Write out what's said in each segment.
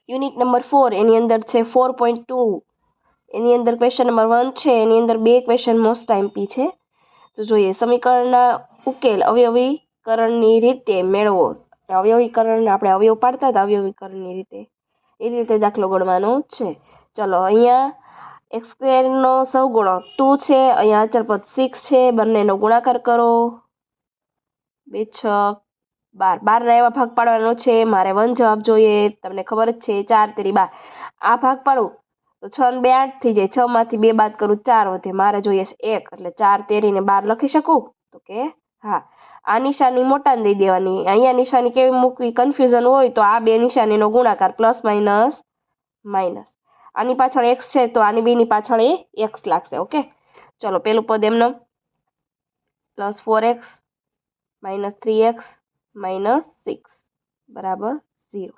unit number 4 એની અંદર છે 4.2 એની અંદર ક્વેશ્ચન નંબર 1 છે એની અંદર 2 ક્વેશ્ચન મોસ્ટ એમપી છે તો જોઈએ સમીકરણના ઉકેલ અવયવીકરણની રીતે મેળવો અવયવીકરણ આપણે અવયવ પાડતા હતા અવયવીકરણની રીતે એ રીતે દાખલો ગણવાનો છે ચલો અહીંયા x² નો સહગુણક 2 છે અહીંયા અચળ પદ 6 છે બંનેનો ગુણાકાર કરો 2 6 12 12 ના એવા ભાગ પાડવાનો છે મારે 1 જવાબ જોઈએ તમને ખબર જ છે 4 તેરી 12 આ ભાગ પાડું તો 6 ને 2 8 થઈ જાય 6 માંથી 2 બાદ કરું 4 વધે મારે જોઈએ છે 1 એટલે 4 તેરી ને 12 લખી શકું તો કે હા આ નિશાની મોટાને દઈ દેવાની અહીંયા નિશાની કેવી મૂકવી કન્ફ્યુઝન હોય તો આ બે નિશાનીનો ગુણાકાર પ્લસ માઇનસ માઇનસ આની પાછળ x છે તો આની બેની પાછળ એ x લાગશે ઓકે ચલો પેલું પદ એમનો plus 4x minus 3x minus 6 બરાબર 0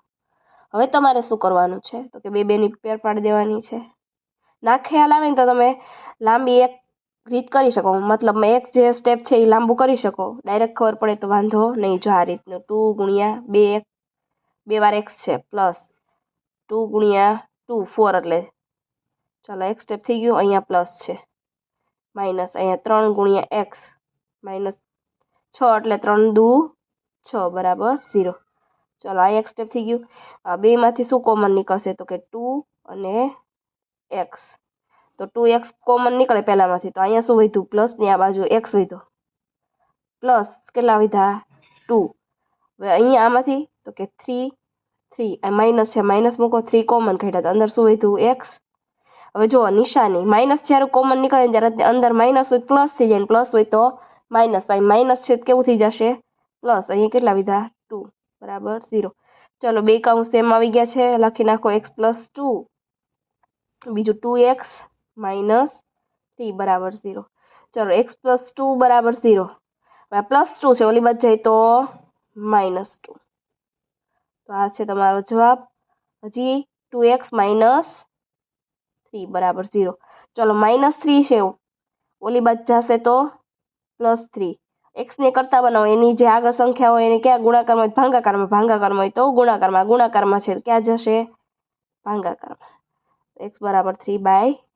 હવે તમારે શું કરવાનું છે તો કે બે બેની પેર પાડી દેવાની છે ના ખ્યાલ આવે ને તો તમે લાંબી એક રીત કરી શકો મતલબ એક જે સ્ટેપ છે એ લાંબુ કરી શકો ડાયરેક્ટ ખબર પડે તો વાંધો નહીં જો આ રીતનું 2 ગુણ્યા 2 2 વાર x છે પ્લસ 2 ગુણ્યા 2 4 એટલે ચાલો એક સ્ટેપ થઈ ગયું અહીંયા પ્લસ છે માઇનસ અહીંયા 3 ગુણ્યા x માઇનસ 6 એટલે 3 દુ 6 બરાબર 0 ચાલો આ એક સ્ટેપ થઈ ગયું આ બેમાંથી શું કોમન નીકળશે તો કે 2 અને x તો 2x કોમન નીકળે પહેલામાંથી તો અહીંયા શું વધ્યું પ્લસ ની આ બાજુ x વધ્યો પ્લસ કેટલા વધ્યા 2 હવે અહીંયા આમાંથી તો કે 3 આ માઇનસ છે માઇનસ મૂકો 3 કોમન કાઢ્યા તો અંદર શું વધ્યું x હવે જો નિશાની માઇનસ જ્યારે કોમન નીકળે ત્યારે અંદર માઇનસ હોય પ્લસ થઈ જાય પ્લસ હોય તો માઇનસ તો અહીં માઇનસ છે કેવું થઈ જશે પ્લસ અહીંયા કેટલા વિધા 2 બરાબર 0 ચલો બે કાઉન્સ સેમ આવી ગયા છે લખી નાખો x પ્લસ 2 બીજું 2x માઇનસ 3 બરાબર 0 ચલો x પ્લસ 2 બરાબર 0 પ્લસ 2 છે ઓલી બાજુ જાય તો માઇનસ 2 તો આ છે તમારો જવાબ હજી 2x માઇનસ 3 બરાબર 0 ચલો માઇનસ 3 છે ઓલી બાજુ જશે તો પ્લસ 3 x ને કરતા બનાવો એની જે આગળ સંખ્યા હોય એને ક્યાં ગુણાકારમાં ભાંગાકારમાં હોય તો ગુણાકારમાં છે ક્યાં જશે ભાંગાકારમાં x બરાબર 3/2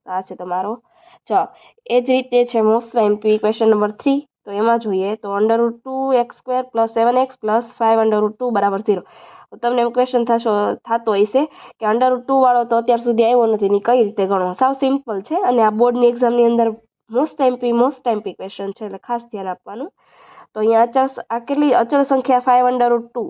આ છે તમારો જવાબ એ જ રીતે છે મોસ્ટ એમપી ક્વેશ્ચન નંબર 3 તો એમાં જોઈએ તો √2x² + 7x + 5√2 બરાબર 0 તમને એમ ક્વેશ્ચન થતો હશે કે √2 વાળો તો અત્યાર સુધી આવ્યો નથી ની કઈ રીતે ગણવો સાવ સિમ્પલ છે અને આ બોર્ડની એક્ઝામની અંદર મોસ્ટ એમપી ક્વેશ્ચન છે એટલે ખાસ ધ્યાન આપવાનું તો અહીંયા અચળ સંખ્યા 5√2